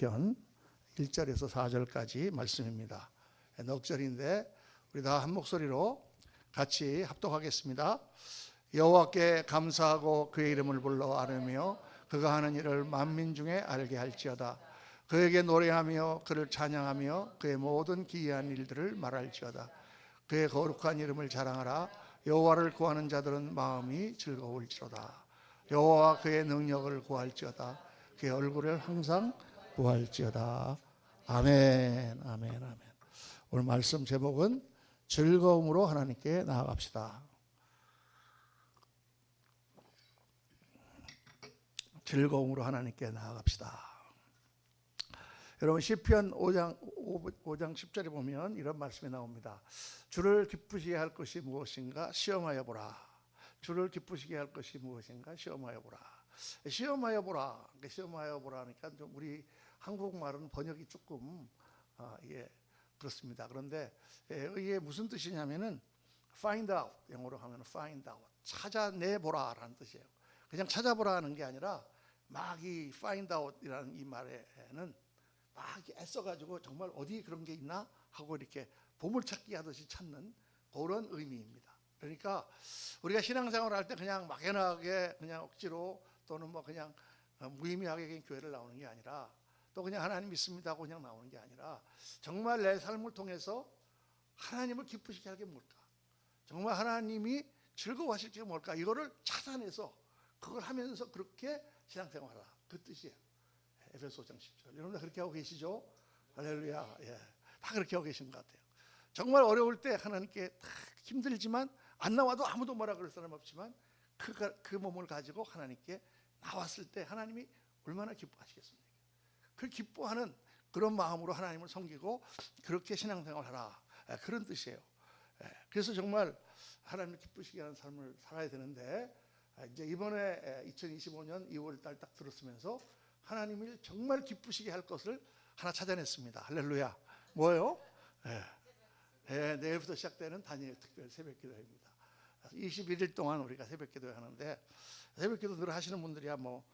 시편 1절에서 4절까지 말씀입니다. 넉 절인데 우리 다 한 목소리로 같이 합독하겠습니다. 여호와께 감사하고 그의 이름을 불러 아뢰며 그가 하는 일을 만민 중에 알게 할지어다. 그에게 노래하며 그를 찬양하며 그의 모든 기이한 일들을 말할지어다. 그의 거룩한 이름을 자랑하라. 여호와를 구하는 자들은 마음이 즐거울지로다. 여호와와 그의 능력을 구할지어다. 그의 얼굴을 항상 구할지어다. 아멘, 아멘, 아멘. 오늘 말씀 제목은 즐거움으로 하나님께 나아갑시다. 즐거움으로 하나님께 나아갑시다. 여러분 시편 5장 10절에 보면 이런 말씀이 나옵니다. 주를 기쁘시게 할 것이 무엇인가 시험하여 보라. 주를 기쁘시게 할 것이 무엇인가 시험하여 보라. 시험하여 보라. 시험하여 보라니까 좀 우리 한국말은 번역이 조금 그렇습니다. 그런데 이게 무슨 뜻이냐면은 find out, 영어로 하면 find out, 찾아내보라라는 뜻이에요. 그냥 찾아보라는 게 아니라 막 이 find out이라는 이 말에는 막 애써가지고 정말 어디 그런 게 있나 하고 이렇게 보물찾기 하듯이 찾는 그런 의미입니다. 그러니까 우리가 신앙생활을 할 때 그냥 막연하게 그냥 억지로 또는 뭐 그냥 무의미하게 교회를 나오는 게 아니라 또 그냥 하나님 믿습니다 하고 그냥 나오는 게 아니라 정말 내 삶을 통해서 하나님을 기쁘시게 할 게 뭘까? 정말 하나님이 즐거워하실 게 뭘까? 이거를 찾아내서 그걸 하면서 그렇게 신앙생활하라. 그 뜻이에요. 에베소 5장 10절. 여러분들 그렇게 하고 계시죠? 할렐루야. 예. 다 그렇게 하고 계신 것 같아요. 정말 어려울 때 하나님께 다 힘들지만 안 나와도 아무도 뭐라 그럴 사람 없지만 그 몸을 가지고 하나님께 나왔을 때 하나님이 얼마나 기뻐하시겠습니까? 그 기뻐하는 그런 마음으로 하나님을 섬기고 그렇게 신앙생활하라. 그런 뜻이에요. 그래서 정말 하나님을 기쁘시게 하는 삶을 살아야 되는데 이제 이번에 2025년 2월 달 딱 들었으면서 하나님을 정말 기쁘시게 할 것을 하나 찾아냈습니다. 할렐루야. 뭐예요? 내일부터 시작되는 다니엘 특별 새벽기도입니다. 21일 동안 우리가 새벽기도 하는데 새벽기도 늘 하시는 분들이야 뭐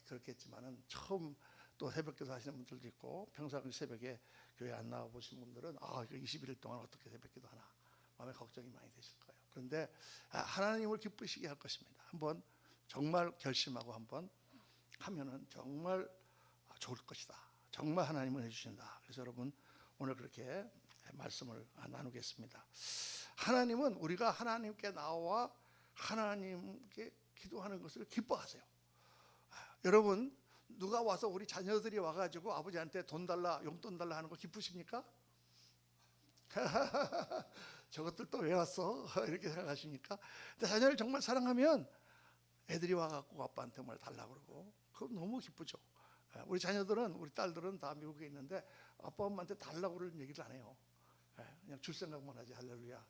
그렇겠지만은 처음 또 새벽기도 하시는 분들도 있고 평소에 새벽에 교회 안 나와 보신 분들은 21일 동안 어떻게 새벽기도 하나 마음에 걱정이 많이 되실 거예요. 그런데 하나님을 기쁘시게 할 것입니다. 한번 정말 결심하고 한번 하면은 정말 좋을 것이다. 정말 하나님은 해주신다. 그래서 여러분 오늘 그렇게 말씀을 나누겠습니다. 하나님은 우리가 하나님께 나와 하나님께 기도하는 것을 기뻐하세요. 여러분 누가 와서 우리 자녀들이 와가지고 아버지한테 돈 달라 용돈 달라 하는 거 기쁘십니까? 저것들 또 왜 왔어? 이렇게 생각하십니까? 근데 자녀를 정말 사랑하면 애들이 와갖고 아빠한테 뭘 달라고 그러고 그건 너무 기쁘죠. 우리 자녀들은 우리 딸들은 다 미국에 있는데 아빠 엄마한테 달라고 그러는 얘기를 안 해요. 그냥 줄 생각만 하지. 할렐루야.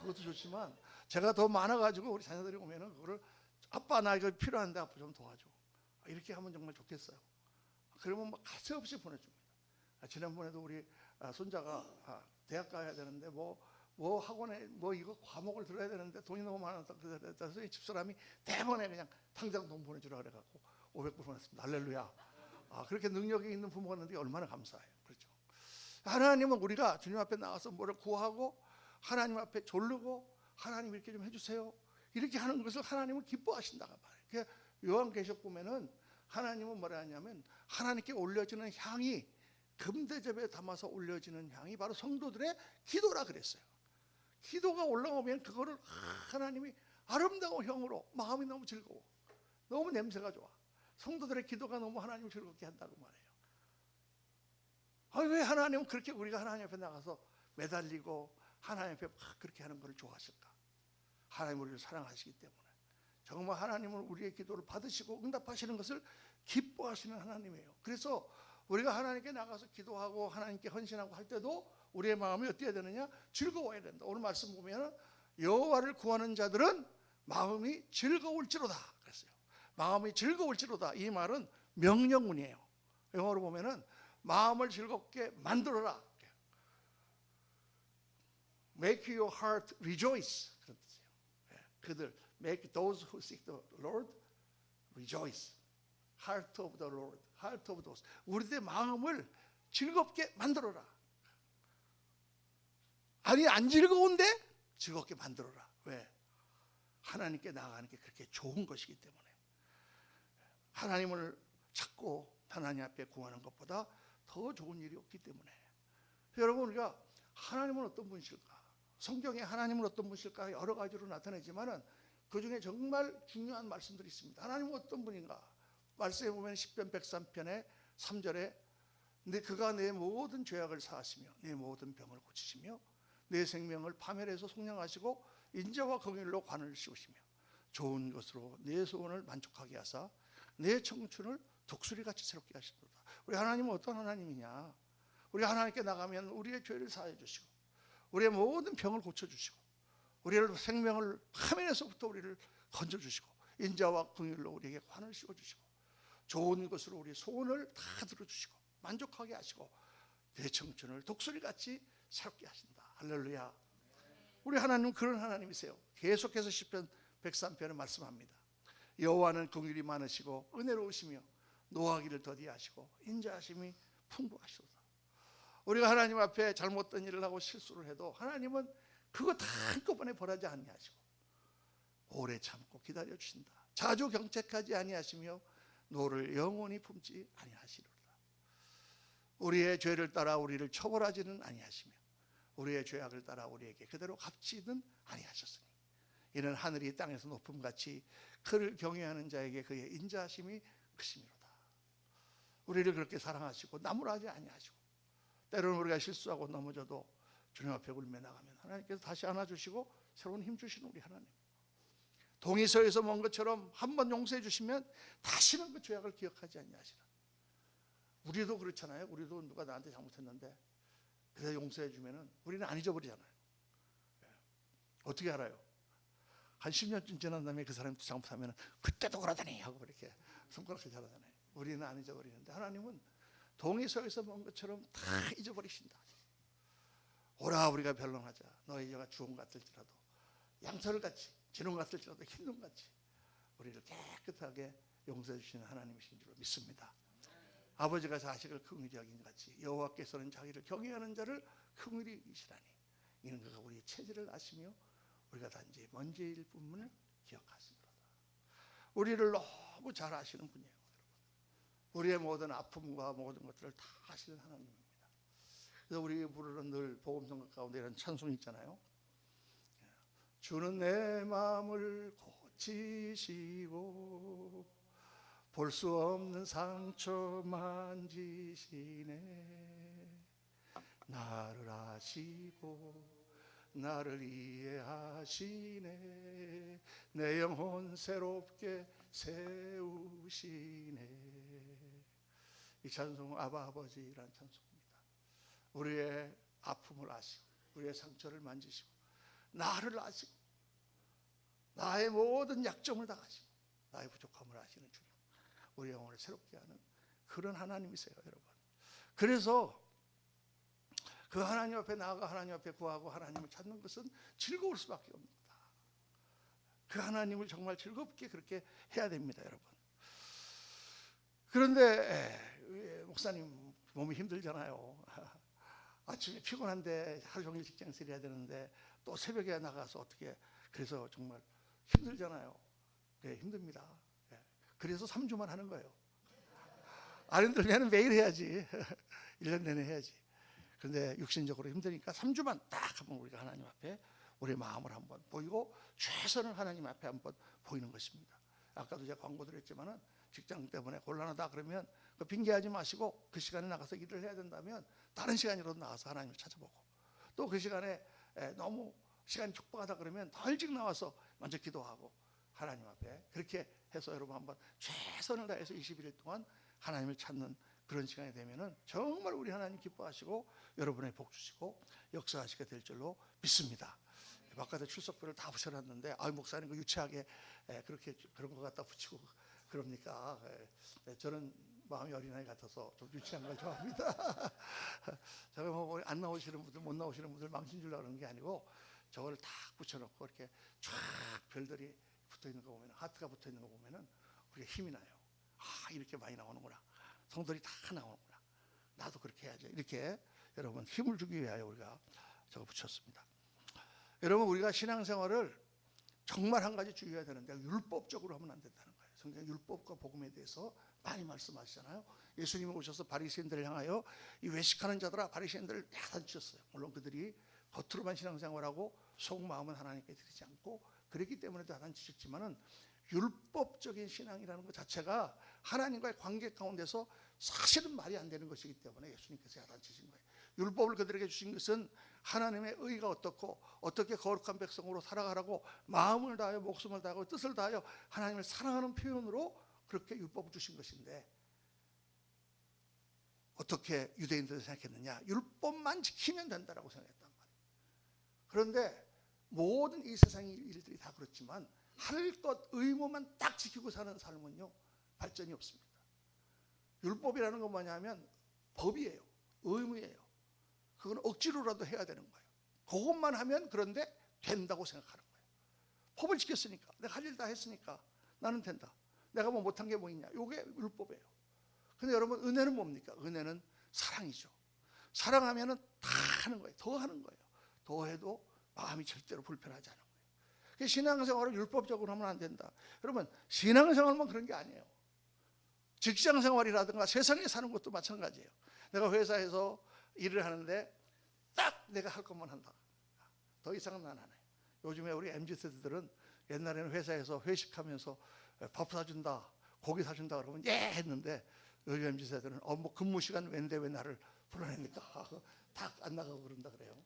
그것도 좋지만 제가 더 많아가지고 우리 자녀들이 오면은 그거를 아빠 나 이거 필요한데 아빠 좀 도와줘. 이렇게 하면 정말 좋겠어요. 그러면 막 가차 없이 보내줍니다. 지난번에도 우리 손자가 대학 가야 되는데 뭐 학원에 뭐 이거 과목을 들어야 되는데 돈이 너무 많아서 그래서 이 집사람이 대번에 그냥 당장 돈 보내주라 그래갖고 500불 보냈습니다. 할렐루야. 그렇게 능력이 있는 부모가 있는데 얼마나 감사해요. 그렇죠. 하나님은 우리가 주님 앞에 나와서 뭐를 구하고 하나님 앞에 졸르고 하나님 이렇게 좀 해주세요. 이렇게 하는 것을 하나님은 기뻐하신다고 말해요. 그러니까 요한계시록 보면은 하나님은 뭐라 하냐면 하나님께 올려지는 향이 금대접에 담아서 올려지는 향이 바로 성도들의 기도라 그랬어요. 기도가 올라오면 그거를 하나님이 아름다운 향으로 마음이 너무 즐거워. 너무 냄새가 좋아. 성도들의 기도가 너무 하나님을 즐겁게 한다고 말해요. 왜 하나님은 그렇게 우리가 하나님 앞에 나가서 매달리고 하나님 앞에 막 그렇게 하는 걸 좋아하실까? 하나님 우리를 사랑하시기 때문에. 정말 하나님은 우리의 기도를 받으시고 응답하시는 것을 기뻐하시는 하나님이에요. 그래서 우리가 하나님께 나가서 기도하고 하나님께 헌신하고 할 때도 우리의 마음이 어떻게 되느냐? 즐거워야 된다. 오늘 말씀 보면 여호와를 구하는 자들은 마음이 즐거울지로다 그랬어요. 마음이 즐거울지로다. 이 말은 명령문이에요. 영어로 보면은 마음을 즐겁게 만들어라. Make your heart rejoice. 그런 뜻이에요. 그들 make those who seek the Lord rejoice. Heart of the Lord. heart of those. 우리들의 마음을 즐겁게 만들어라. 아니 안 즐거운데 즐겁게 만들어라. 왜? 하나님께 나아가는 게 그렇게 좋은 것이기 때문에. 하나님을 찾고 하나님 앞에 구하는 것보다 더 좋은 일이 없기 때문에. 여러분, 우리가 하나님은 어떤 분이실까? 성경에 하나님은 어떤 분이실까? 여러 가지로 나타내지만은 그 중에 정말 중요한 말씀들이 있습니다. 하나님은 어떤 분인가? 말씀에 보면 시편 103편의 3절에 그가 내 모든 죄악을 사하시며 내 모든 병을 고치시며 내 생명을 파멸해서 속량하시고 인자와 긍휼로 관을 씌우시며 좋은 것으로 내 소원을 만족하게 하사 내 청춘을 독수리같이 새롭게 하시도다. 우리 하나님은 어떤 하나님이냐? 우리 하나님께 나가면 우리의 죄를 사해 주시고 우리의 모든 병을 고쳐주시고 우리를 생명을 파멸에서부터 우리를 건져주시고 인자와 긍휼로 우리에게 관을 씌워주시고 좋은 것으로 우리의 소원을 다 들어주시고 만족하게 하시고 내 청춘을 독수리같이 새롭게 하신다. 할렐루야. 우리 하나님은 그런 하나님이세요. 계속해서 시편 103편에 말씀합니다. 여호와는 긍휼이 많으시고 은혜로우시며 노하기를 더디하시고 인자하심이 풍부하시도다. 우리가 하나님 앞에 잘못된 일을 하고 실수를 해도 하나님은 그거 다 한꺼번에 벌하지 아니하시고 오래 참고 기다려 주신다. 자주 경책하지 아니하시며 노를 영원히 품지 아니하시리로다. 우리의 죄를 따라 우리를 처벌하지는 아니하시며 우리의 죄악을 따라 우리에게 그대로 갚지는 아니하셨으니 이는 하늘이 땅에서 높음같이 그를 경외하는 자에게 그의 인자하심이 크심이로다. 우리를 그렇게 사랑하시고 나무라지 아니하시고 때로는 우리가 실수하고 넘어져도 주님 앞에 울며 나가면 하나님께서 다시 안아주시고 새로운 힘 주시는 우리 하나님. 동이서에서 먼 것처럼 한번 용서해 주시면 다시는 그 죄악을 기억하지 아니하시라. 우리도 그렇잖아요. 우리도 누가 나한테 잘못했는데 그래서 용서해 주면은 우리는 안 잊어버리잖아요. 어떻게 알아요? 한 10년쯤 지난 다음에 그 사람이 또 잘못하면 그때도 그러더니 하고 이렇게 손가락질 잘하잖아요. 우리는 안 잊어버리는데 하나님은 동이서에서 먼 것처럼 다 잊어버리신다. 오라 우리가 변론하자. 너희 죄가 주홍 같을지라도 양털 같이 진홍 같을지라도 흰눈 같이 우리를 깨끗하게 용서해 주시는 하나님이신 줄 믿습니다. 아버지가 자식을 긍휼히 여긴 같이 여호와께서는 자기를 경외하는 자를 긍휼히 여기시라니 이는 그가 우리의 체질을 아시며 우리가 단지 먼지일 뿐을 기억하시리로다. 우리를 너무 잘 아시는 분이에요. 우리의 모든 아픔과 모든 것들을 다 아시는 하나님입니다. 그래서 우리 부르는 늘 복음성 가운데 이런 찬송이 있잖아요. 주는 내 마음을 고치시고 볼 수 없는 상처 만지시네. 나를 아시고 나를 이해하시네. 내 영혼 새롭게 세우시네. 이 찬송은 아바 아버지라는 찬송입니다. 우리의 아픔을 아시고 우리의 상처를 만지시고 나를 아시고 나의 모든 약점을 다 아시고 나의 부족함을 아시는 주님, 우리 영혼을 새롭게 하는 그런 하나님이세요, 여러분. 그래서 그 하나님 앞에 나아가 하나님 앞에 구하고 하나님을 찾는 것은 즐거울 수밖에 없습니다. 그 하나님을 정말 즐겁게 그렇게 해야 됩니다, 여러분. 그런데 목사님 몸이 힘들잖아요. 아침에 피곤한데 하루 종일 직장생활 해야 되는데 또 새벽에 나가서 어떻게, 그래서 정말 힘들잖아요. 네, 힘듭니다. 네. 그래서 3주만 하는 거예요. 안 힘들면 매일 해야지. 1년 내내 해야지. 그런데 육신적으로 힘드니까 3주만 딱 한번 우리가 하나님 앞에 우리 마음을 한번 보이고 최선을 하나님 앞에 한번 보이는 것입니다. 아까도 제가 광고 드렸지만은 직장 때문에 곤란하다 그러면 그 핑계하지 마시고 그 시간에 나가서 일을 해야 된다면 다른 시간이라도 나가서 하나님을 찾아보고, 또 그 시간에 너무 시간이 촉박하다 그러면 더 일찍 나와서 먼저 기도하고 하나님 앞에 그렇게 해서 여러분 한번 최선을 다해서 21일 동안 하나님을 찾는 그런 시간이 되면은 정말 우리 하나님 기뻐하시고 여러분의 복 주시고 역사하시게 될 줄로 믿습니다. 바깥에 출석부를 다 붙여놨는데 목사님 그 유치하게 그렇게 그런 거 갖다 붙이고 그럽니까? 저는 마음이 어린아이 같아서 좀 유치한 걸 좋아합니다. 제가 뭐 안 나오시는 분들 못 나오시는 분들 망신 주려고 하는 게 아니고 저걸 다 붙여놓고 이렇게 쫙 별들이 붙어 있는 거 보면, 하트가 붙어 있는 거 보면은 우리가 힘이 나요. 이렇게 많이 나오는구나. 성도들이 다 나오는구나. 나도 그렇게 해야죠. 이렇게 여러분 힘을 주기 위하여 우리가 저거 붙였습니다. 여러분 우리가 신앙생활을 정말 한 가지 주의해야 되는데 율법적으로 하면 안 된다는 거예요. 성경 율법과 복음에 대해서 많이 말씀하시잖아요. 예수님이 오셔서 바리새인들을 향하여 이 외식하는 자들아 바리새인들을 야단치셨어요. 물론 그들이 겉으로만 신앙생활하고 속마음은 하나님께 드리지 않고 그랬기 때문에 야단치셨지만은 율법적인 신앙이라는 것 자체가 하나님과의 관계 가운데서 사실은 말이 안 되는 것이기 때문에 예수님께서 야단치신 거예요. 율법을 그들에게 주신 것은 하나님의 의가 어떻고 어떻게 거룩한 백성으로 살아가라고 마음을 다하여 목숨을 다하고 뜻을 다하여 하나님을 사랑하는 표현으로 그렇게 율법을 주신 것인데 어떻게 유대인들이 생각했느냐? 율법만 지키면 된다라고 생각했단 말이에요. 그런데 모든 이 세상의 일들이 다 그렇지만 할 것 의무만 딱 지키고 사는 삶은요 발전이 없습니다. 율법이라는 건 뭐냐면 법이에요. 의무예요. 그건 억지로라도 해야 되는 거예요. 그것만 하면 그런데 된다고 생각하는 거예요. 법을 지켰으니까 내가 할 일 다 했으니까 나는 된다. 내가 뭐 못한 게 뭐 있냐. 이게 율법이에요. 근데 여러분 은혜는 뭡니까? 은혜는 사랑이죠. 사랑하면은 다 하는 거예요. 더 하는 거예요. 더 해도 마음이 절대로 불편하지 않은 거예요. 신앙생활을 율법적으로 하면 안 된다. 여러분 신앙생활만 그런 게 아니에요. 직장생활이라든가 세상에 사는 것도 마찬가지예요. 내가 회사에서 일을 하는데 딱 내가 할 것만 한다. 더 이상은 난 안 해요. 요즘에 우리 MZ세대들은 옛날에는 회사에서 회식하면서 밥 사준다, 고기 사준다 그러면 예 했는데 요즘 MZ세대들은 뭐 근무 시간 왠데 왜 나를 불러냅니까? 다 안 나가고 그런다 그래요.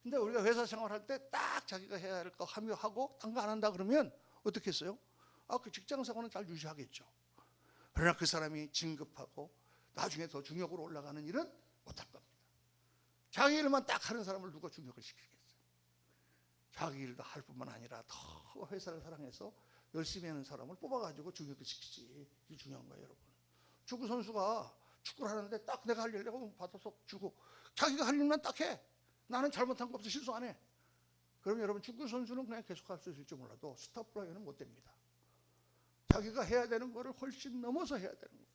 근데 우리가 회사 생활할 때 딱 자기가 해야 할 거 하고 딴 거 안 한다 그러면 어떻게 했어요? 그 직장 생활은 잘 유지하겠죠. 그러나 그 사람이 진급하고 나중에 더 중역으로 올라가는 일은 못할 겁니다. 자기 일만 딱 하는 사람을 누가 중역을 시키겠어요? 자기 일도 할 뿐만 아니라 더 회사를 사랑해서 열심히 하는 사람을 뽑아가지고 중역을 시키지. 이게 중요한 거예요, 여러분. 축구 선수가 축구를 하는데 딱 내가 할 일 내가 받아서 주고 자기가 할 일만 딱 해. 나는 잘못한 거 없어 실수 안 해. 그러면 여러분 축구 선수는 그냥 계속 할 수 있을지 몰라도 스타 플레이어는 못 됩니다. 자기가 해야 되는 거를 훨씬 넘어서 해야 되는 거죠.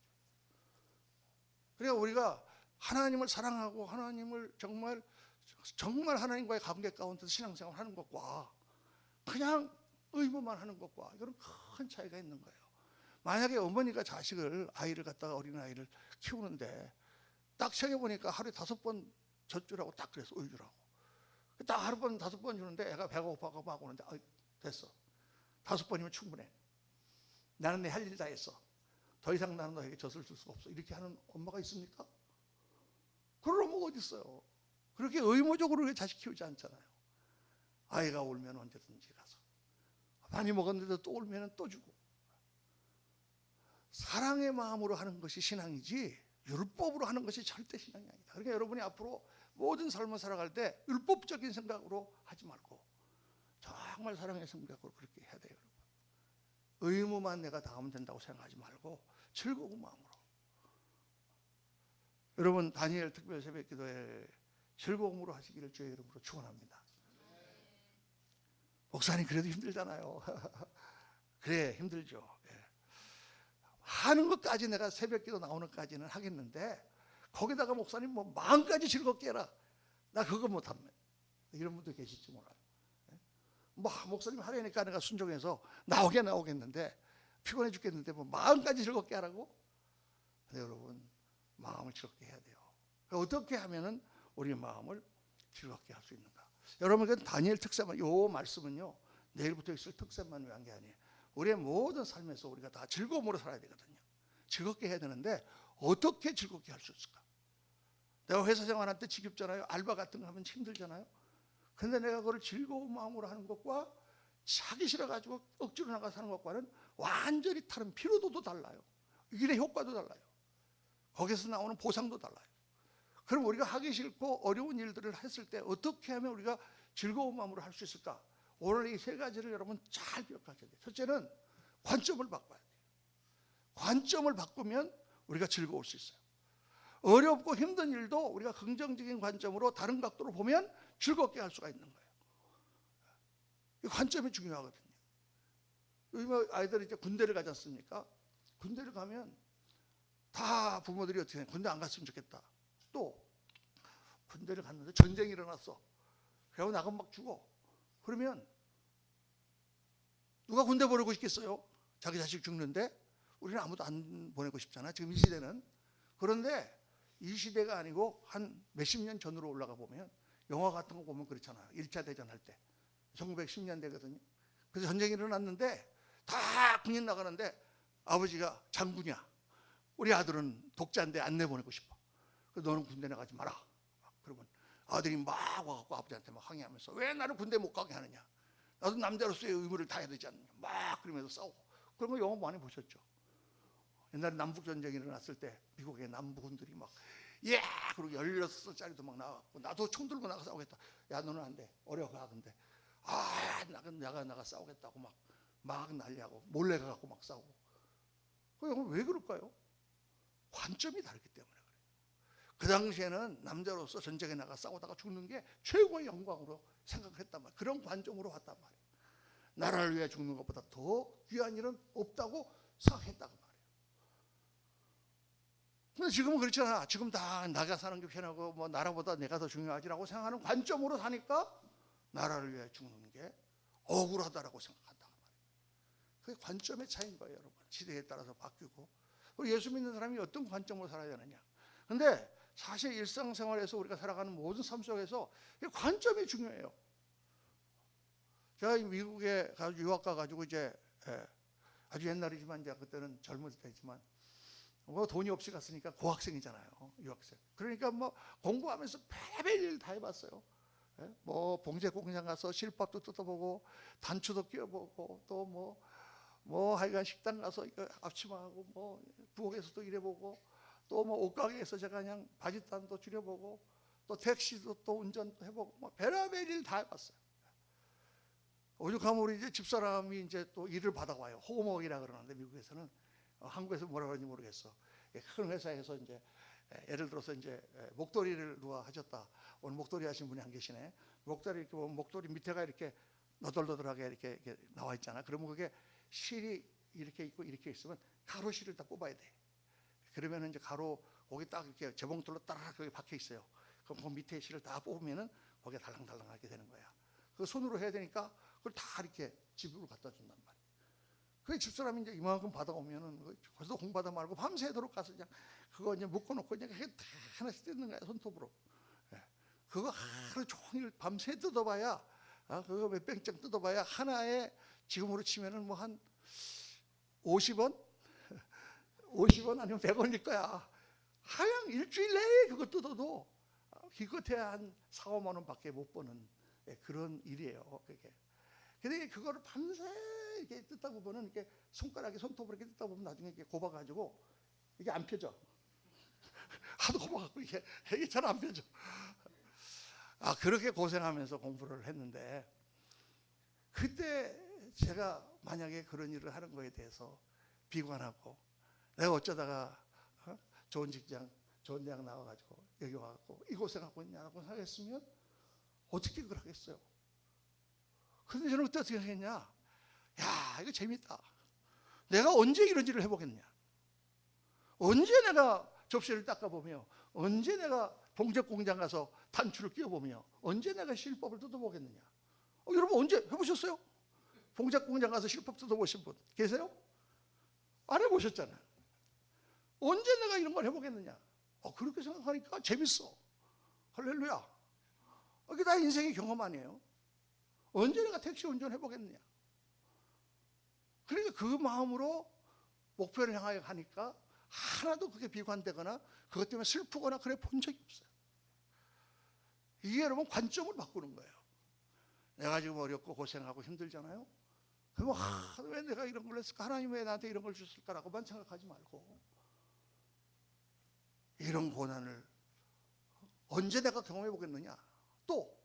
그러니까 우리가 하나님을 사랑하고 하나님을 정말 하나님과의 관계 가운데서 신앙생활 하는 것과 그냥 의무만 하는 것과 이거는 큰 차이가 있는 거예요. 만약에 어머니가 아이를 갖다가 어린아이를 키우는데 딱 새겨보니까 하루에 5번 젖주라고 딱 그래서 우유 주라고 딱 하루 번 5번 주는데 애가 배가 고파가 막 오는데 됐어 5번이면 충분해. 나는 내 할 일 다 했어. 더 이상 나는 너에게 젖을 줄 수가 없어. 이렇게 하는 엄마가 있습니까? 그런 엄마가 어디 있어요? 그렇게 의무적으로 자식 키우지 않잖아요. 아이가 울면 언제든지 가서 많이 먹었는데도 또 울면 또 주고 사랑의 마음으로 하는 것이 신앙이지 율법으로 하는 것이 절대 신앙이 아니다. 그러니까 여러분이 앞으로 모든 삶을 살아갈 때 율법적인 생각으로 하지 말고 정말 사랑의 생각으로 그렇게 해야 돼요. 의무만 내가 다 하면 된다고 생각하지 말고 즐거운 마음으로. 여러분 다니엘 특별 새벽 기도에 즐거움으로 하시기를 주의 이름으로 축원합니다. 목사님 그래도 힘들잖아요. 그래 힘들죠. 하는 것까지 내가 새벽 기도 나오는 까지는 하겠는데 거기다가 목사님 뭐 마음까지 즐겁게 해라. 나 그거 못합니다. 이런 분도 계실지 몰라요. 뭐 목사님 하려니까 내가 순종해서 나오겠는데 피곤해 죽겠는데 뭐 마음까지 즐겁게 하라고? 근데 여러분 마음을 즐겁게 해야 돼요. 어떻게 하면은 우리 마음을 즐겁게 할 수 있는가? 여러분 그 다니엘 특사만 요 말씀은요 내일부터 있을 특사만 위한 게 아니에요. 우리의 모든 삶에서 우리가 다 즐거움으로 살아야 되거든요. 즐겁게 해야 되는데 어떻게 즐겁게 할 수 있을까? 내가 회사 생활할 때 지겹잖아요. 알바 같은 거 하면 힘들잖아요. 근데 내가 그걸 즐거운 마음으로 하는 것과 하기 싫어가지고 억지로 나가서 하는 것과는 완전히 다른 피로도도 달라요. 일의 효과도 달라요. 거기서 나오는 보상도 달라요. 그럼 우리가 하기 싫고 어려운 일들을 했을 때 어떻게 하면 우리가 즐거운 마음으로 할 수 있을까? 오늘 이 3가지를 여러분 잘 기억하셔야 돼요. 첫째는 관점을 바꿔야 돼요. 관점을 바꾸면 우리가 즐거울 수 있어요. 어렵고 힘든 일도 우리가 긍정적인 관점으로 다른 각도로 보면 즐겁게 할 수가 있는 거예요. 이 관점이. 요즘 아이들이 이제 군대를 가지 않습니까? 군대를 가면 다 부모들이 어떻게 해? 군대 안 갔으면 좋겠다. 또 군대를 갔는데 전쟁이 일어났어. 그리고 나가 막 죽어. 그러면 누가 군대 보내고 싶겠어요? 자기 자식 죽는데 우리는 아무도 안 보내고 싶잖아. 지금 이 시대는. 그런데 이 시대가 아니고 한 몇십 년 전으로 올라가 보면 영화 같은 거 보면 그렇잖아요. 1차 대전 할 때. 1910년대거든요. 그래서 전쟁이 일어났는데 다 군인 나가는데 아버지가 장군이야. 우리 아들은 독자인데 안 내보내고 싶어. 그래서 너는 군대 나가지 마라. 그러면 아들이 막 와갖고 아버지한테 막 항의하면서 왜 나를 군대 못 가게 하느냐. 나도 남자로서의 의무를 다해야 되지 않느냐. 막 그러면서 싸우고. 그런 거 영화 많이 보셨죠. 옛날에 남북전쟁이 일어났을 때 미국의 남부군들이 막 예! 그리고 16살짜리도 막 나와갖고 나도 총 들고 나가 싸우겠다. 야 너는 안 돼. 어려가. 근데 나가 싸우겠다고 막 난리하고 몰래 가갖고 막 싸우고. 왜 그럴까요? 관점이 다르기 때문에 그래요. 그 당시에는 남자로서 전쟁에 나가 싸우다가 죽는 게 최고의 영광으로 생각했단 말이에요. 그런 관점으로 봤단 말이에요. 나라를 위해 죽는 것보다 더 귀한 일은 없다고 생각했다고 말이에요. 근데 지금은 그렇잖아. 지금 다 나가 사는 게 편하고 뭐 나라보다 내가 더 중요하지라고 생각하는 관점으로 사니까 나라를 위해 죽는 게 억울하다라고 생각한다고 말이에요. 그게 관점의 차이인 거예요, 여러분. 시대에 따라서 바뀌고. 예수 믿는 사람이 어떤 관점으로 살아야 되느냐. 근데 사실 일상생활에서 우리가 살아가는 모든 삶 속에서 관점이 중요해요. 제가 미국에 유학 가가지고 이제 아주 옛날이지만 이제 그때는 젊을 때지만 뭐 돈이 없이 갔으니까 고학생이잖아요, 유학생. 그러니까 뭐 공부하면서 별별 일 다 해봤어요. 뭐 봉제 공장 가서 실밥도 뜯어보고 단추도 끼워보고 또 뭐 하여간 식당 가서 앞치마하고 뭐 부엌에서도 일해보고 또 뭐 옷가게에서 제가 그냥 바지단도 줄여보고 또 택시도 또 운전도 해보고 뭐 별별 일 다 해봤어요. 오죽하면 우리 이제 집사람이 이제 또 일을 받아와요. 호목이라 그러는데 미국에서는 한국에서 뭐라 그러는지 모르겠어. 큰 회사에서 이제 예를 들어서 이제 목도리를 누가 하셨다. 오늘 목도리 하신 분이 안 계시네. 목도리 이렇게 보면 목도리 밑에가 이렇게 너덜너덜하게 이렇게 나와 있잖아. 그러면 그게 실이 이렇게 있고 이렇게 있으면 가로 실을 딱 뽑아야 돼. 그러면 이제 가로 거기 딱 이렇게 재봉틀로 따라락 여기 박혀 있어요. 그럼 그 밑에 실을 다 뽑으면은 거기에 달랑달랑하게 되는 거야. 그 손으로 해야 되니까 그걸 다 이렇게 집으로 갖다 준단 말이야. 그 집사람이 이제 이만큼 받아오면은 거기서 공받아 말고 밤새도록 가서 그냥 그거 이제 묶어놓고 그냥 하나씩 뜯는 거야, 손톱으로. 그거 하루 종일 밤새 뜯어봐야 그거 몇 병째 뜯어봐야 하나에 지금으로 치면은 뭐 한 50원? 50원 아니면 100원일 거야. 하양 일주일 내에 그거 뜯어도 기껏해야 한 4, 5만 원밖에 못 버는 그런 일이에요, 그게. 근데 그거를 밤새 이렇게 뜯다 보면은 이렇게 손가락에 손톱으로 이렇게 뜯다 보면 나중에 이렇게 곱아가지고 이게 안 펴져. 하도 곱아갖고 이게 잘 안 펴져. 그렇게 고생하면서 공부를 했는데 그때 제가 만약에 그런 일을 하는 거에 대해서 비관하고 내가 어쩌다가 좋은 직장, 좋은 대학 나와가지고 여기 와갖고 이 고생하고 있냐고 생각했으면 어떻게 그걸 하겠어요? 근데 저는 그때 어떻게 생각했냐? 야, 이거 재밌다. 내가 언제 이런 일을 해보겠냐? 언제 내가 접시를 닦아보며, 언제 내가 봉제 공장 가서 단추를 끼워보며, 언제 내가 실밥을 뜯어보겠느냐? 여러분 언제 해보셨어요? 봉제 공장 가서 실밥 뜯어보신 분 계세요? 안 해보셨잖아요. 언제 내가 이런 걸 해보겠느냐? 그렇게 생각하니까 재밌어. 할렐루야. 이게 다 인생의 경험 아니에요? 언제 내가 택시 운전 해보겠느냐? 그러니까 그 마음으로 목표를 향하여 가니까 하나도 그게 비관되거나 그것 때문에 슬프거나 그래 본 적이 없어요. 이게 여러분 관점을 바꾸는 거예요. 내가 지금 어렵고 고생하고 힘들잖아요. 그러면 왜 내가 이런 걸 했을까? 하나님 왜 나한테 이런 걸 주실까라고만 생각하지 말고 이런 고난을 언제 내가 경험해 보겠느냐? 또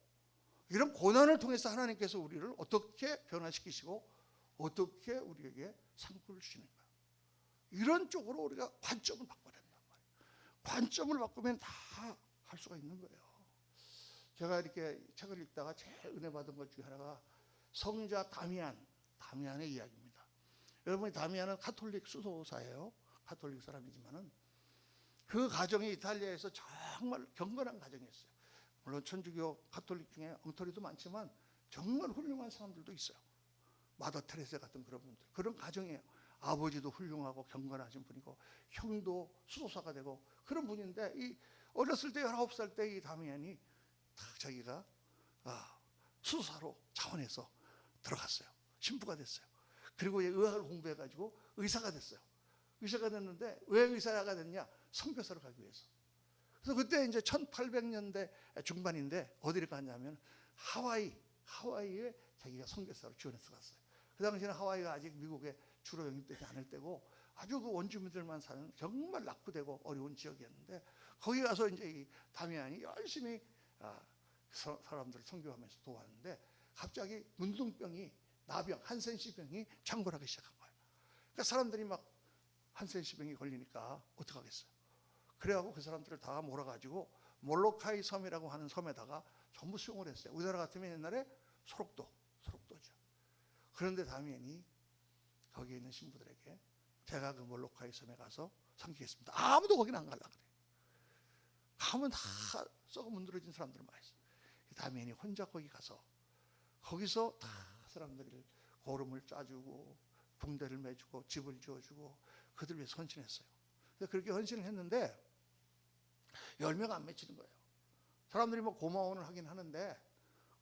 이런 고난을 통해서 하나님께서 우리를 어떻게 변화시키시고 어떻게 우리에게 상급을 주시는가? 이런 쪽으로 우리가 관점을 바꿔야 된단 말이에요. 관점을 바꾸면 다 할 수가 있는 거예요. 제가 이렇게 책을 읽다가 제일 은혜 받은 것 중에 하나가 성자 다미안의 이야기입니다. 여러분이 다미안은 가톨릭 수도사예요. 가톨릭 사람이지만은 그 가정이 이탈리아에서 정말 경건한 가정이었어요. 물론 천주교 가톨릭 중에 엉터리도 많지만 정말 훌륭한 사람들도 있어요. 마더 테레사 같은 그런 분들. 그런 가정이에요. 아버지도 훌륭하고 경건하신 분이고 형도 수도사가 되고 그런 분인데, 이 어렸을 때 19살 때 이 다미안이 딱 자기가 수도사로 자원해서 들어갔어요. 신부가 됐어요. 그리고 의학을 공부해가지고 의사가 됐어요. 의사가 됐는데 왜 의사가 됐냐? 선교사로 가기 위해서. 그래서 그때 이제 1800년대 중반인데 어디를 갔냐면 하와이에 자기가 선교사로 지원해서 갔어요. 그 당시에는 하와이가 아직 미국에 주로 영입되지 않을 때고 아주 그 원주민들만 사는 정말 낙후되고 어려운 지역이었는데, 거기 가서 이제 이 다미안이 열심히 사람들을 선교하면서 도왔는데, 갑자기 문둥병이, 나병, 한센시병이 창궐하기 시작한 거예요. 그러니까 사람들이 막 한센시병이 걸리니까 어떡하겠어요. 그래갖고 그 사람들을 다 몰아가지고 몰로카이 섬이라고 하는 섬에다가 전부 수용을 했어요. 우리나라 같으면 옛날에 소록도죠. 그런데 다미안이 거기에 있는 신부들에게 제가 그 몰로카이 섬에 가서 섬기겠습니다. 아무도 거기는 안 가려고 그래요. 가면 다 썩어 문드러진 사람들 많이 있어요. 다미안이 혼자 거기 가서 거기서 다 사람들을 고름을 짜주고 붕대를 매주고 집을 지어주고 그들 위해서 헌신했어요. 그래서 그렇게 헌신을 했는데 열매가 안 맺히는 거예요. 사람들이 뭐 고마워는 하긴 하는데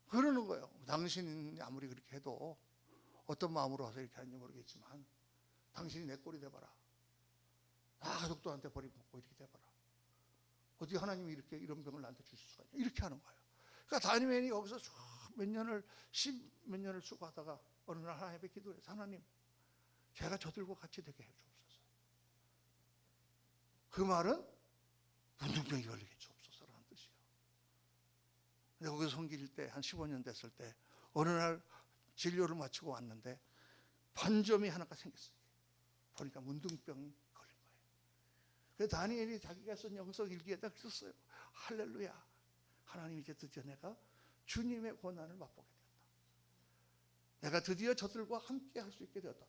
그러는 거예요. 당신이 아무리 그렇게 해도 어떤 마음으로 와서 이렇게 하는지 모르겠지만 당신이 내 꼴이 돼봐라. 가족들한테 버림받고 이렇게 돼봐라. 어떻게 하나님이 이렇게 이런 병을 나한테 주실 수가 있냐. 이렇게 하는 거예요. 그러니까 다니엘이 여기서 몇 년을 수고하다가 어느 날 하나님께 기도를 해서 하나님, 제가 저들과 같이 되게 해주옵소서. 그 말은 문둥병이 걸리게 주옵소서라는 뜻이에요. 근데 거기서 섬길 때 한 15년 됐을 때 어느 날 진료를 마치고 왔는데 반점이 하나가 생겼어요. 보니까 문둥병이 걸린 거예요. 그래서 다니엘이 자기가 쓴 영성 일기에다 썼어요. 할렐루야, 하나님 이제 드디어 내가 주님의 고난을 맛보게 되었다. 내가 드디어 저들과 함께 할 수 있게 되었다.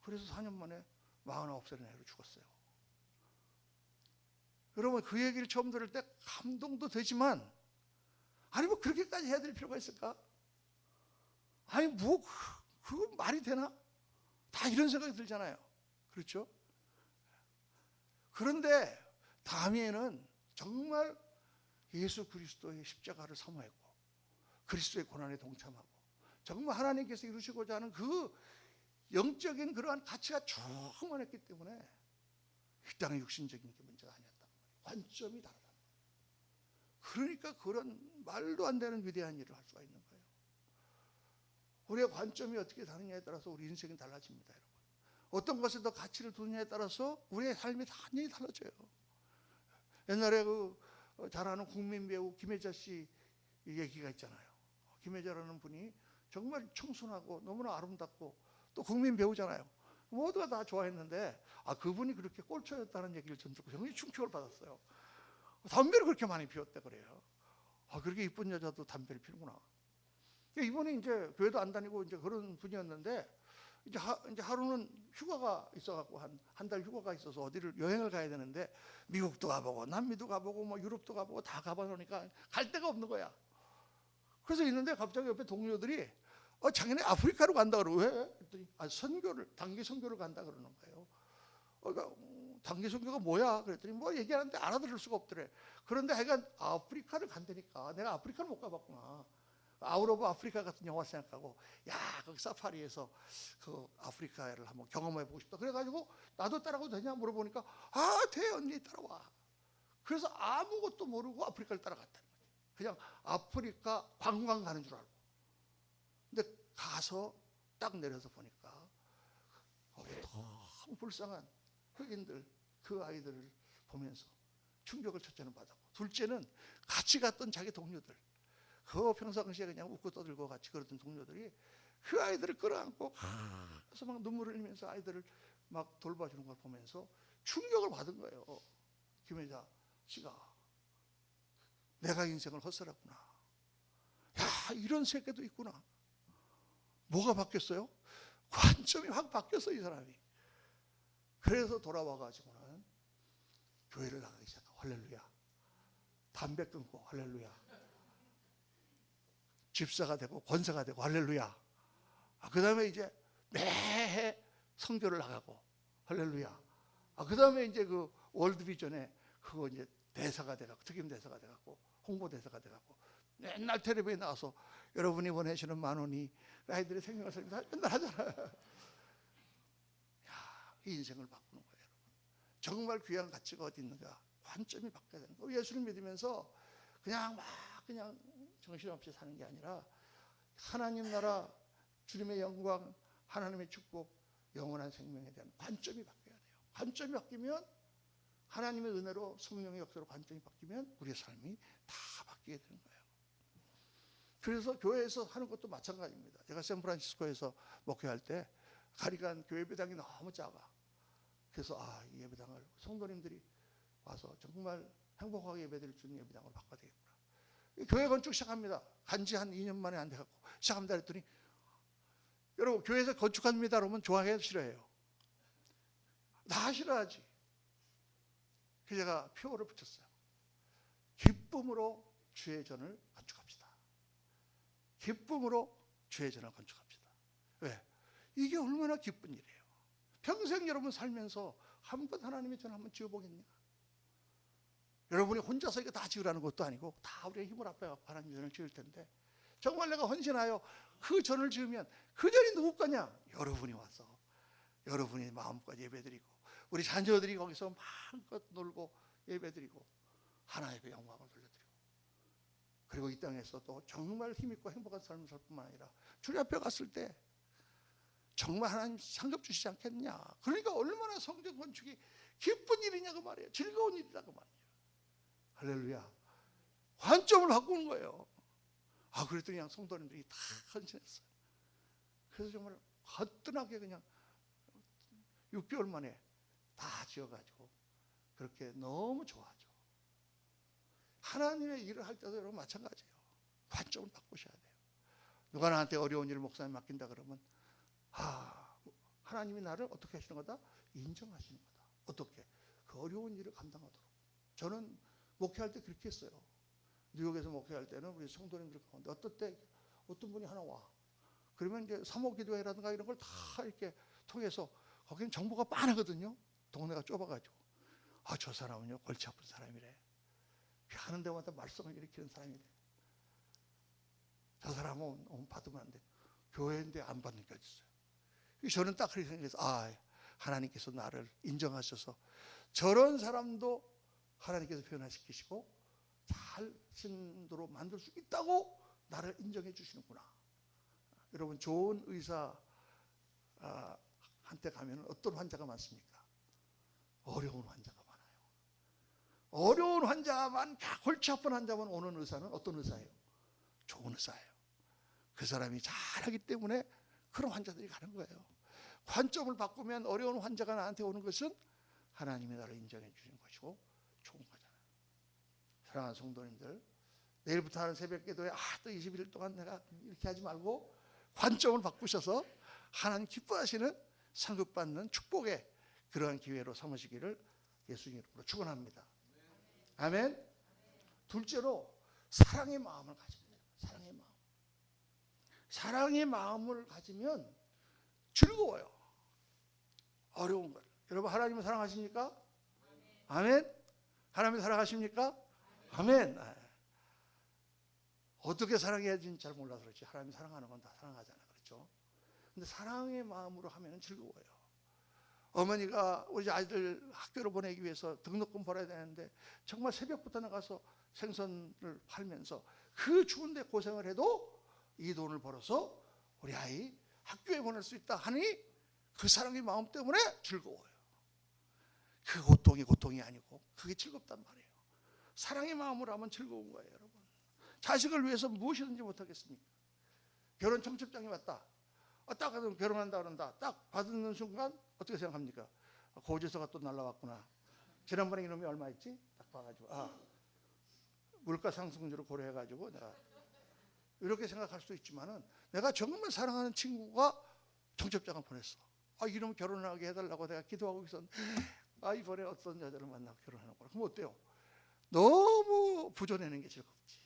그래서 4년 만에 49살의 나이로 죽었어요. 여러분, 그 얘기를 처음 들을 때 감동도 되지만, 아니 뭐 그렇게까지 해야 될 필요가 있을까? 아니 뭐 그거 말이 되나? 다 이런 생각이 들잖아요. 그렇죠? 그런데 다미엘은 정말 예수 그리스도의 십자가를 사모했고 그리스도의 고난에 동참하고 정말 하나님께서 이루시고자 하는 그 영적인 그러한 가치가 충만했기 때문에 이 땅의 육신적인 게 문제가 아니었단 말이에요. 관점이 다르다. 그러니까 그런 말도 안 되는 위대한 일을 할 수가 있는 거예요. 우리의 관점이 어떻게 다르냐에 따라서 우리 인생이 달라집니다, 여러분. 어떤 것에 더 가치를 두느냐에 따라서 우리의 삶이 완전히 달라져요. 옛날에 잘 아는 국민 배우 김혜자 씨 얘기가 있잖아요. 김혜자라는 분이 정말 청순하고 너무나 아름답고 또 국민 배우잖아요. 모두가 다 좋아했는데 그분이 그렇게 꼴초였다는 얘기를 전 듣고 굉장히 충격을 받았어요. 담배를 그렇게 많이 피웠대 그래요. 그렇게 이쁜 여자도 담배를 피우구나. 이분이 이제 교회도 안 다니고 이제 그런 분이었는데 이제 하루는 휴가가 있어갖고 한 달 휴가가 있어서 어디를 여행을 가야 되는데 미국도 가보고 남미도 가보고 뭐 유럽도 가보고 다 가봐놓으니까 갈 데가 없는 거야. 그래서 있는데 갑자기 옆에 동료들이 자기네 아프리카로 간다 그러고 왜? 그랬더니 단기 선교를 간다 그러는 거예요. 그러니까 단기 선교가 뭐야? 그랬더니 뭐 얘기하는데 알아들을 수가 없더래. 그런데 하여간 아프리카를 간다니까. 내가 아프리카를 못 가봤구나. 아웃 오브 아프리카 같은 영화 생각하고 거기 사파리에서 그 아프리카를 한번 경험해보고 싶다. 그래가지고 나도 따라가도 되냐 물어보니까 돼 언니 따라와. 그래서 아무것도 모르고 아프리카를 따라갔다는 거예요. 그냥 아프리카 관광 가는 줄 알고. 근데 가서 딱 내려서 보니까 거기 너무 불쌍한 흑인들, 그 아이들을 보면서 충격을 첫째는 받았고, 둘째는 같이 갔던 자기 동료들, 그 평상시에 그냥 웃고 떠들고 같이 그러던 동료들이 그 아이들을 끌어안고 그래서 막 눈물을 흘리면서 아이들을 막 돌봐주는 걸 보면서 충격을 받은 거예요. 김혜자 씨가 내가 인생을 헛살았구나. 이런 세계도 있구나. 뭐가 바뀌었어요? 관점이 확 바뀌었어 이 사람이. 그래서 돌아와가지고는 교회를 나가기 시작하고 할렐루야. 담배 끊고 할렐루야. 집사가 되고 권사가 되고 할렐루야. 그 다음에 이제 매해 선교를 나가고 할렐루야. 그 다음에 이제 그 월드비전에 그거 이제 대사가 돼가고 특임 대사가 돼가고 홍보 대사가 돼가고 맨날 텔레비에 나와서 여러분이 보내시는 10,000원이 아이들의 생명을 살린다 맨날 하잖아요. 이 인생을 바꾸는 거예요, 여러분. 정말 귀한 가치가 어디 있는가? 관점이 바뀌어야 되는 거예요. 예수를 믿으면서 그냥 정신없이 사는 게 아니라 하나님 나라, 주님의 영광, 하나님의 축복, 영원한 생명에 대한 관점이 바뀌어야 돼요. 관점이 바뀌면 하나님의 은혜로 성령의 역사로 관점이 바뀌면 우리의 삶이 다 바뀌게 되는 거예요. 그래서 교회에서 하는 것도 마찬가지입니다. 제가 샌프란시스코에서 목회할 때 가리간 교회 예배당이 너무 작아. 그래서 이 예배당을 성도님들이 와서 정말 행복하게 예배드릴 수 있는 예배당으로 바꿔야 되겠구나. 교회 건축 시작합니다. 간지 한 2년 만에 안 돼갖고 시작합니다 했더니 여러분 교회에서 건축합니다 그러면 좋아해요 싫어해요? 다 싫어하지. 그래서 제가 표어를 붙였어요. 기쁨으로 주의 전을 건축합시다. 기쁨으로 주의 전을 건축합시다. 왜? 이게 얼마나 기쁜 일이에요. 평생 여러분 살면서 한 번 하나님의 전 한번 지어보겠냐? 여러분이 혼자서 이거 다 지으라는 것도 아니고 다 우리의 힘을 합해서 하나님의 전을 지을 텐데 정말 내가 헌신하여 그 전을 지으면 그 전이 누구 거냐? 여러분이 와서 여러분이 마음껏 예배드리고 우리 자녀들이 거기서 마음껏 놀고 예배드리고 하나님의 영광을 돌려드리고 그리고 이 땅에서 또 정말 힘있고 행복한 삶을 살 뿐만 아니라 주님 앞에 갔을 때 정말 하나님 상급 주시지 않겠냐. 그러니까 얼마나 성전 건축이 기쁜 일이냐고 말이에요. 즐거운 일이라고 말이에요. 할렐루야. 관점을 바꾸는 거예요. 그랬더니 그냥 성도님들이 다 헌신했어요. 그래서 정말 거뜬하게 그냥 6개월 만에 다 지어가지고 그렇게 너무 좋아하죠. 하나님의 일을 할 때도 여러분 마찬가지예요. 관점을 바꾸셔야 돼요. 누가 나한테 어려운 일을 목사님 맡긴다 그러면 하나님이 나를 어떻게 하시는 거다? 인정하시는 거다. 어떻게? 그 어려운 일을 감당하도록. 저는 목회할 때 그렇게 했어요. 뉴욕에서 목회할 때는 우리 성도님들 가운데 어떤 분이 하나 와. 그러면 이제 사모 기도회라든가 이런 걸 다 이렇게 통해서 거기는 정보가 많거든요. 동네가 좁아가지고. 저 사람은요 골치 아픈 사람이래. 하는 데마다 말썽을 일으키는 사람이래. 저 사람은 받으면 안 돼. 교회인데 안 받는 게 어딨어요. 저는 딱 그렇게 생각해서 하나님께서 나를 인정하셔서 저런 사람도 하나님께서 변화시키시고 잘 신도로 만들 수 있다고 나를 인정해 주시는구나. 여러분 좋은 의사 한테 가면 어떤 환자가 많습니까? 어려운 환자가 많아요. 어려운 환자만 골치 아픈 환자만 오는 의사는 어떤 의사예요? 좋은 의사예요. 그 사람이 잘하기 때문에 그런 환자들이 가는 거예요. 관점을 바꾸면 어려운 환자가 나한테 오는 것은 하나님이 나를 인정해 주시는 것이고 좋은 거잖아요. 사랑하는 성도님들, 내일부터 하는 새벽 기도에 또 21일 동안 내가 이렇게 하지 말고 관점을 바꾸셔서 하나님 기뻐하시는 상급받는 축복의 그러한 기회로 삼으시기를 예수님 이름으로 축원합니다. 아멘. 둘째로 사랑의 마음을 가집니다. 사랑의 마음. 사랑의 마음을 가지면 즐거워요. 어려운 걸. 여러분 하나님을 사랑하십니까? 아멘. 하나님을 사랑하십니까? 아멘. 어떻게 사랑해야 되는지 잘 몰라서 그렇지. 하나님 사랑하는 건 다 사랑하잖아요. 그렇죠? 근데 사랑의 마음으로 하면 즐거워요. 어머니가 우리 아이들 학교로 보내기 위해서 등록금 벌어야 되는데 정말 새벽부터 나가서 생선을 팔면서 그 추운데 고생을 해도 이 돈을 벌어서 우리 아이 학교에 보낼 수 있다 하니 그 사랑의 마음 때문에 즐거워요. 그 고통이 아니고 그게 즐겁단 말이에요. 사랑의 마음으로 하면 즐거운 거예요. 여러분 자식을 위해서 무엇이든지 못하겠습니까? 결혼 청첩장이 왔다. 딱 결혼한다 그런다. 딱 받는 순간 어떻게 생각합니까? 고지서가 또 날라왔구나. 지난번에 이놈이 얼마 있지? 딱 봐가지고 물가 상승률을 고려해가지고 내가 이렇게 생각할 수 있지만은 내가 정말 사랑하는 친구가 청첩장을 보냈어. 이놈 결혼하게 해달라고 내가 기도하고 있었는데 이번에 어떤 여자를 만나고 결혼하는 거야. 그럼 어때요? 너무 부존하는 게 즐겁지.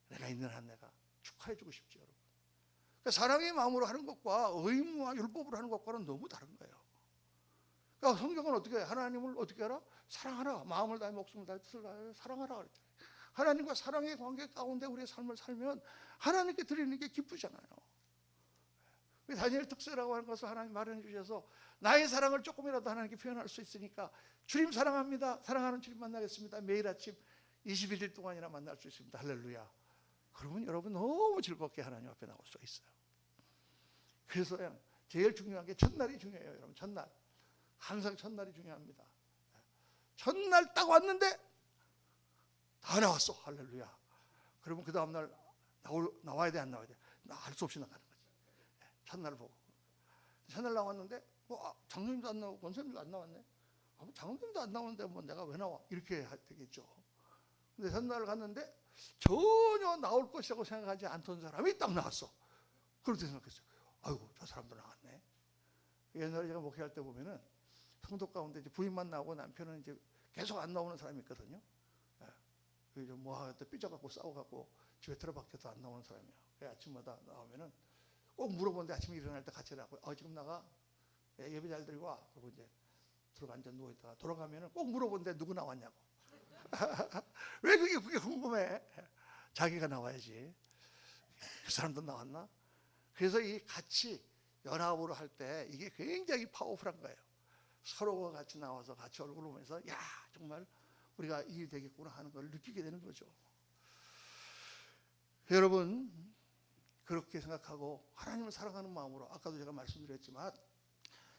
내가 있는 한 내가 축하해주고 싶지, 여러분. 그러니까 사랑의 마음으로 하는 것과 의무와 율법으로 하는 것과는 너무 다른 거예요. 그러니까 성경은 어떻게 해요? 하나님을 어떻게 알아? 사랑하라. 마음을 다해 목숨을 다해 뜻을 다해 사랑하라 그랬잖아요. 하나님과 사랑의 관계 가운데 우리의 삶을 살면 하나님께 드리는 게 기쁘잖아요. 다니엘 특세라고 하는 것을 하나님 마련해 주셔서 나의 사랑을 조금이라도 하나님께 표현할 수 있으니까 주님 사랑합니다. 사랑하는 주님 만나겠습니다. 매일 아침 21일 동안이나 만날 수 있습니다. 할렐루야. 그러면 여러분 너무 즐겁게 하나님 앞에 나올 수가 있어요. 그래서 제일 중요한 게 첫날이 중요해요. 여러분 첫날. 항상 첫날이 중요합니다. 첫날 딱 왔는데 다 나왔어. 할렐루야. 그러면 그 다음날 나와야 돼 안 나와야 돼? 할 수 없이 나가는 거지. 첫날 보고. 첫날 나왔는데 장로님도 안 나오고 권사님도 안 나왔네. 장로님도 안 나오는데 뭐 내가 왜 나와? 이렇게 되겠죠. 근데 첫날 갔는데 전혀 나올 것이라고 생각하지 않던 사람이 딱 나왔어. 그렇게 생각했어요. 아이고 저 사람도 나왔네. 옛날에 제가 목회할 때 보면은 성도 가운데 이제 부인만 나오고 남편은 이제 계속 안 나오는 사람이 있거든요. 뭐 하다 삐져갖고 싸워갖고 집에 들어박혀서 안 나오는 사람이야. 아침마다 나오면은 꼭 물어보는데 아침에 일어날 때 같이 나고 지금 나가 예배 잘 드리고 와. 그리고 이제 들어가 앉아 누워있다가 돌아가면은 꼭 물어보는데 누구 나왔냐고. 왜 그게 궁금해? 자기가 나와야지. 그 사람도 나왔나? 그래서 이 같이 연합으로 할 때 이게 굉장히 파워풀한 거예요. 서로가 같이 나와서 같이 얼굴을 보면서 야 정말 우리가 이게 되겠구나 하는 걸 느끼게 되는 거죠. 여러분 그렇게 생각하고 하나님을 사랑하는 마음으로 아까도 제가 말씀드렸지만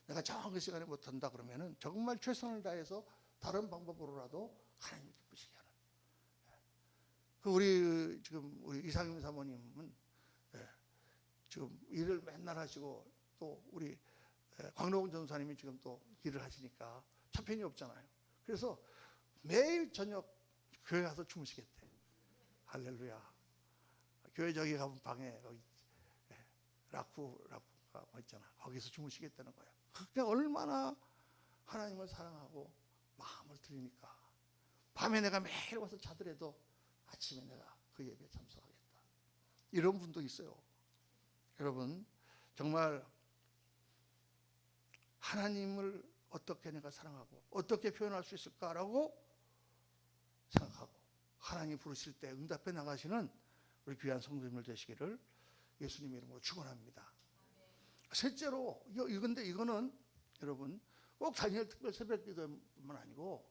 내가 정확한 시간에 못한다 그러면은 정말 최선을 다해서 다른 방법으로라도 하나님을 기쁘시게 하는. 우리 이상임 사모님은 지금 일을 맨날 하시고 또 우리 광로원 전사님이 지금 또 일을 하시니까 차편이 없잖아요. 그래서 매일 저녁 교회 가서 주무시겠대. 할렐루야. 교회 저기 가면 방에 거기 라쿠가 있잖아. 거기서 주무시겠다는 거야. 그게 얼마나 하나님을 사랑하고 마음을 드리니까 밤에 내가 매일 와서 자더라도 아침에 내가 그 예배에 참석하겠다. 이런 분도 있어요. 여러분 정말 하나님을 어떻게 내가 사랑하고 어떻게 표현할 수 있을까라고 생각하고 하나님 부르실 때 응답해 나가시는 우리 귀한 성도님들 되시기를 예수님 이름으로 축원합니다. 셋째로 이거는 여러분 꼭 다니엘 특별 새벽 기도만 아니고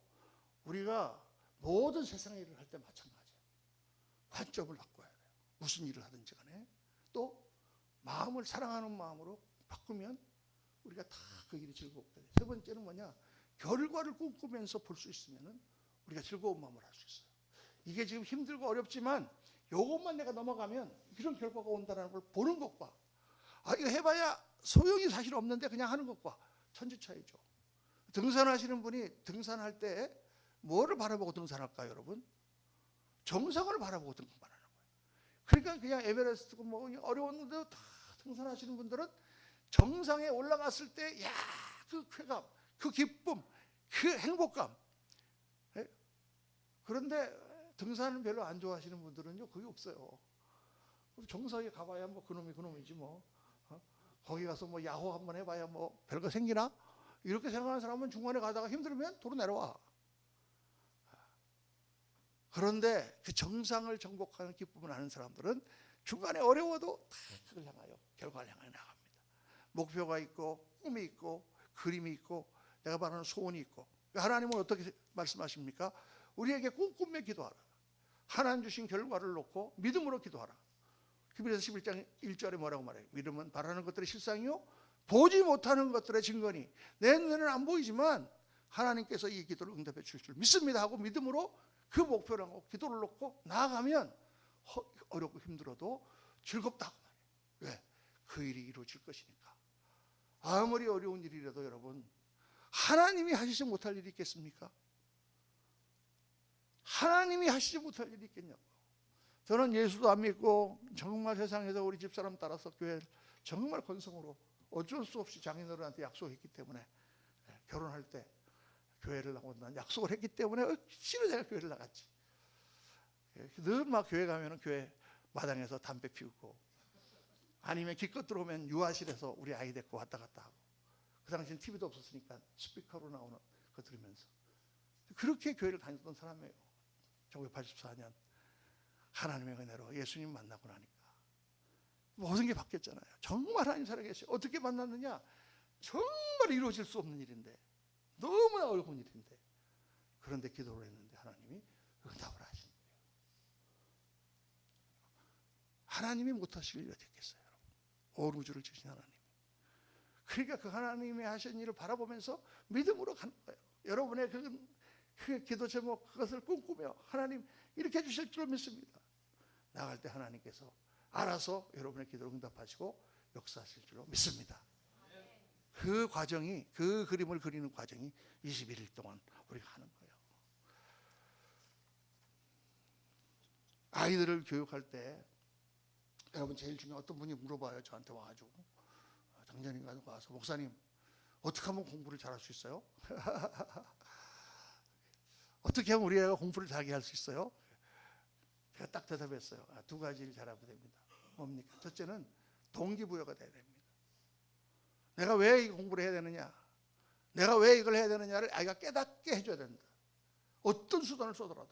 우리가 모든 세상의 일을 할 때 마찬가지예요. 관점을 바꿔야 돼요. 무슨 일을 하든지 간에 또 마음을 사랑하는 마음으로 바꾸면 우리가 다 그 일이 즐겁게 돼요. 세 번째는 뭐냐? 결과를 꿈꾸면서 볼 수 있으면 우리가 즐거운 마음을 할 수 있어요. 이게 지금 힘들고 어렵지만 이것만 내가 넘어가면 이런 결과가 온다는 걸 보는 것과 이거 해봐야 소용이 사실 없는데 그냥 하는 것과 천지 차이죠. 등산하시는 분이 등산할 때 뭐를 바라보고 등산할까요, 여러분? 정상을 바라보고 등산하는 거예요. 그러니까 그냥 에베레스트고 뭐 어려웠는데도 다 등산하시는 분들은 정상에 올라갔을 때 그 쾌감, 그 기쁨, 그 행복감. 그런데 등산을 별로 안 좋아하시는 분들은요 그게 없어요. 정상에 가봐야 뭐 그놈이지 뭐. 거기 가서 뭐 야호 한번 해봐야 뭐 별거 생기나? 이렇게 생각하는 사람은 중간에 가다가 힘들면 도로 내려와. 그런데 그 정상을 정복하는 기쁨을 아는 사람들은 중간에 어려워도 다 그걸 향하여 결과를 향해 나갑니다. 목표가 있고 꿈이 있고 그림이 있고 내가 바라는 소원이 있고. 하나님은 어떻게 말씀하십니까? 우리에게 꿈꾸며 기도하라. 하나님 주신 결과를 놓고 믿음으로 기도하라. 히브리서 11장 1절에 뭐라고 말해요? 믿음은 바라는 것들의 실상이요 보지 못하는 것들의 증거니 내 눈에는 안 보이지만 하나님께서 이 기도를 응답해 주실 줄 믿습니다 하고 믿음으로 그 목표를 하고 기도를 놓고 나아가면 어렵고 힘들어도 즐겁다고 말해요. 왜? 그 일이 이루어질 것이니까. 아무리 어려운 일이라도 여러분 하나님이 하시지 못할 일이 있겠습니까? 하나님이 하시지 못할 일이 있겠냐고. 저는 예수도 안 믿고 정말 세상에서 우리 집사람 따라서 교회 정말 건성으로 어쩔 수 없이 장인어른한테 약속했기 때문에 결혼할 때 교회를 나온다는 약속을 했기 때문에 억지로 제가 교회를 나갔지. 늘 막 교회 가면은 교회 마당에서 담배 피우고, 아니면 기껏 들어오면 유아실에서 우리 아이 데리고 왔다 갔다 하고, 그 당시엔 TV도 없었으니까 스피커로 나오는 거 들으면서 그렇게 교회를 다녔던 사람이에요. 1984년 하나님의 은혜로 예수님 만나고 나니까 모든 게 바뀌었잖아요. 정말 하나님 살아계시. 어떻게 만났느냐? 정말 이루어질 수 없는 일인데, 너무나 어려운 일인데, 그런데 기도를 했는데 하나님이 응답을 하신 거예요. 하나님이 못하실 일이 어디 있겠어요, 여러분? 온 우주를 지으신 하나님. 그러니까 그 하나님이 하신 일을 바라보면서 믿음으로 가는 거예요. 여러분의 그 기도 제목, 그것을 꿈꾸며 하나님 이렇게 해주실 줄 믿습니다. 나갈 때 하나님께서 알아서 여러분의 기도를 응답하시고 역사하실 줄로 믿습니다. 그 과정이, 그 그림을 그리는 과정이 21일 동안 우리가 하는 거예요. 아이들을 교육할 때 여러분 제일 중요한, 어떤 분이 물어봐요. 저한테 와가지고, 장자님과 와서, 목사님 어떻게 하면 공부를 잘할 수 있어요? 어떻게 하면 우리 애가 공부를 잘하게 할 수 있어요? 제가 딱 대답했어요. 두 가지를 잘하면 됩니다. 뭡니까? 첫째는 동기부여가 돼야 됩니다. 내가 왜 이 공부를 해야 되느냐, 내가 왜 이걸 해야 되느냐를 아이가 깨닫게 해줘야 된다. 어떤 수단을 써더라도.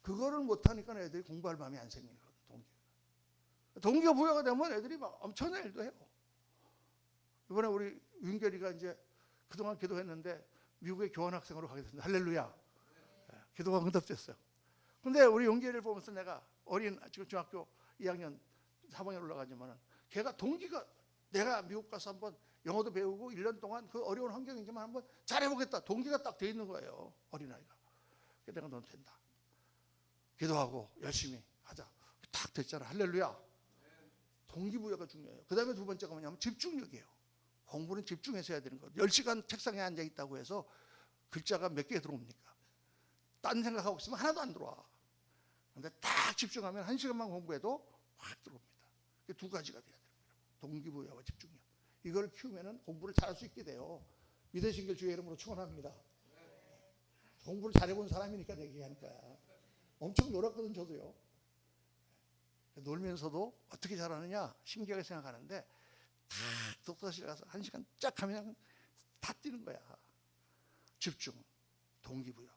그거를 못하니까 애들이 공부할 마음이 안 생기거든요. 동기가 부여가 되면 애들이 막 엄청난 일도 해요. 이번에 우리 윤결이가 이제 그동안 기도했는데 미국에 교환학생으로 가게 됐는데, 할렐루야. 기도가 응답됐어요. 근데 우리 윤결이를 보면서 내가, 어린, 지금 중학교 2학년 3학년 올라가지만은, 걔가 동기가, 내가 미국 가서 한번 영어도 배우고 1년 동안 그 어려운 환경이지만 한번 잘해보겠다, 동기가 딱 돼 있는 거예요, 어린아이가. 그래서 내가 넌 된다, 기도하고 열심히 하자, 딱 됐잖아. 할렐루야. 동기부여가 중요해요. 그 다음에 두 번째가 뭐냐면 집중력이에요. 공부는 집중해서 해야 되는 거예요. 10시간 책상에 앉아 있다고 해서 글자가 몇 개 들어옵니까? 딴 생각하고 있으면 하나도 안 들어와. 근데 딱 집중하면 1시간만 공부해도 확 들어옵니다. 두 가지가 돼야 돼요. 동기부여와 집중력. 이걸 키우면 공부를 잘할 수 있게 돼요. 미대신결 주의 이름으로 축원합니다. 공부를 잘해본 사람이니까 내가 얘기하는 거야. 엄청 놀았거든, 저도요. 놀면서도 어떻게 잘하느냐 신기하게 생각하는데, 다 독서실 가서 1시간 쫙 하면 다 뛰는 거야. 집중, 동기부여.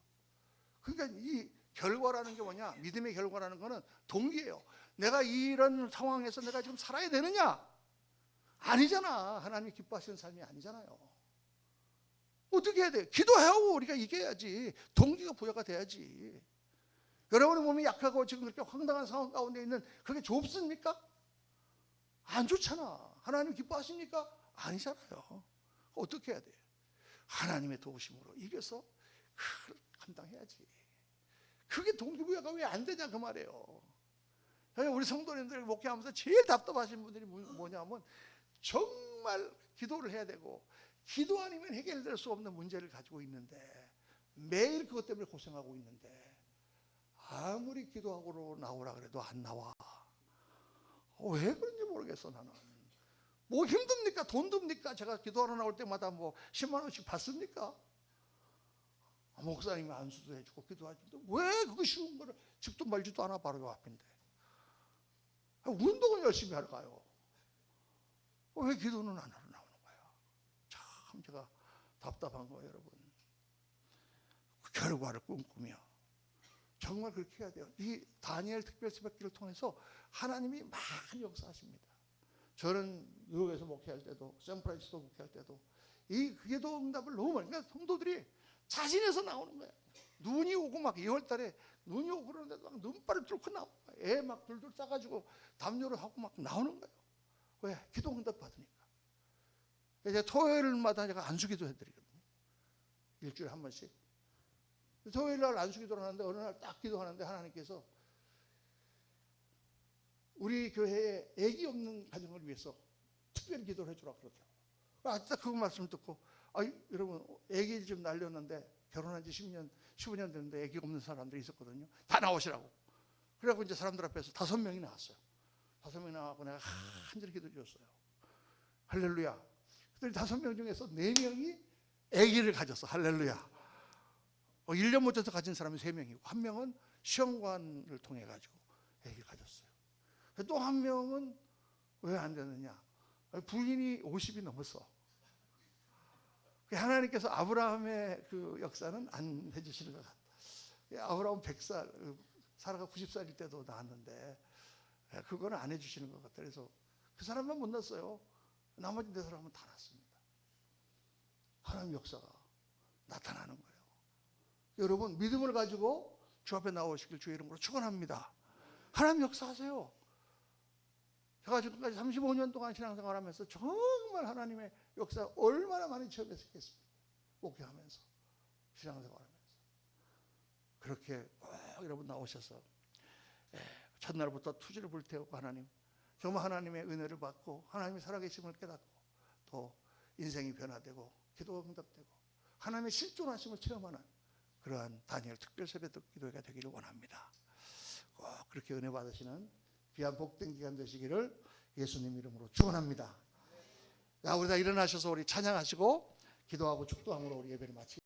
그러니까 이 결과라는 게 뭐냐, 믿음의 결과라는 거는 동기예요. 내가 이런 상황에서 내가 지금 살아야 되느냐? 아니잖아. 하나님이 기뻐하시는 삶이 아니잖아요. 어떻게 해야 돼? 기도하고 우리가 이겨야지. 동기가 부여가 돼야지. 여러분의 몸이 약하고 지금 그렇게 황당한 상황 가운데 있는, 그게 좋습니까? 안 좋잖아. 하나님 기뻐하십니까? 아니잖아요. 어떻게 해야 돼? 하나님의 도우심으로 이겨서 그걸 감당해야지. 그게 동기부여가 왜 안 되냐 그 말이에요. 우리 성도님들 목회하면서 제일 답답하신 분들이 뭐냐면, 정말 기도를 해야 되고, 기도 아니면 해결될 수 없는 문제를 가지고 있는데, 매일 그것 때문에 고생하고 있는데, 아무리 기도하고 나오라 그래도 안 나와. 왜 그런지 모르겠어. 나는 뭐 힘듭니까? 돈 듭니까? 제가 기도하러 나올 때마다 뭐 10만 원씩 받습니까? 목사님이 안수도 해주고 기도하는데 왜 그거 쉬운 거를, 집도 말지도 않아, 바로 요 앞인데. 운동을 열심히 하러 가요. 왜 기도는 안 하러 나오는 거야? 참 제가 답답한 거예요, 여러분. 그 결과를 꿈꾸며 정말 그렇게 해야 돼요. 이 다니엘 특별수배기를 통해서 하나님이 많이 역사하십니다. 저는 뉴욕에서 목회할 때도, 샌프란시스코 목회할 때도 이 기도 응답을 너무 많이, 그러니까 성도들이 자신에서 나오는 거예요. 눈이 오고 막 2월 달에 눈이 오고 그러는데도 막 눈발을 뚫고 나오는 거예요. 애 막 둘둘 싸가지고 담요를 하고 막 나오는 거예요. 왜? 기도 응답 받으니까. 이제 토요일마다 제가 안수기도 해드리거든요. 일주일에 한 번씩. 토요일 날 안수기도를 하는데, 어느 날 딱 기도하는데 하나님께서 우리 교회에 애기 없는 가정을 위해서 특별히 기도를 해주라 그러더라고요. 딱 그 말씀 듣고, 여러분 애기 좀 날렸는데 결혼한 지 10년, 15년 됐는데 애기 없는 사람들이 있었거든요. 다 나오시라고. 그래갖고 이제 사람들 앞에서 5명이 나왔어요. 5명이 나와서 내가 한절히 기도 줬어요. 할렐루야. 그랬더니 5명 중에서 4명이 아기를 가졌어. 할렐루야. 1년 못 져서 가진 사람이 3명이고 한 명은 시험관을 통해 가지고 아기를 가졌어요. 또 한 명은 왜 안 되느냐? 부인이 50이 넘었어. 하나님께서 아브라함의 그 역사는 안 해주시는 것 같아. 아브라함 100살, 사라가 90살일 때도 낳았는데 그거는 안 해주시는 것 같아. 그래서 그 사람만 못 낳았어요. 나머지 4사람은 다 낳았습니다. 하나님 역사가 나타나는 거예요. 여러분 믿음을 가지고 주 앞에 나오시길 주의 이름으로 축원합니다. 하나님 역사하세요. 제가 지금까지 35년 동안 신앙생활하면서 정말 하나님의 역사 얼마나 많이 체험했겠습니까? 목회하면서 신앙생활하면서 그렇게 꼭 여러분 나오셔서 첫날부터 투지를 불태우고 하나님 정말 하나님의 은혜를 받고 하나님의 살아계심을 깨닫고 또 인생이 변화되고 기도가 응답되고 하나님의 실존하심을 체험하는 그러한 다니엘 특별 새벽 기도회가 되기를 원합니다. 꼭 그렇게 은혜 받으시는 귀한 복된 기간 되시기를 예수님 이름으로 축원합니다. 자, 우리 다 일어나셔서 우리 찬양하시고 기도하고 축도함으로 우리 예배를 마치겠습니다.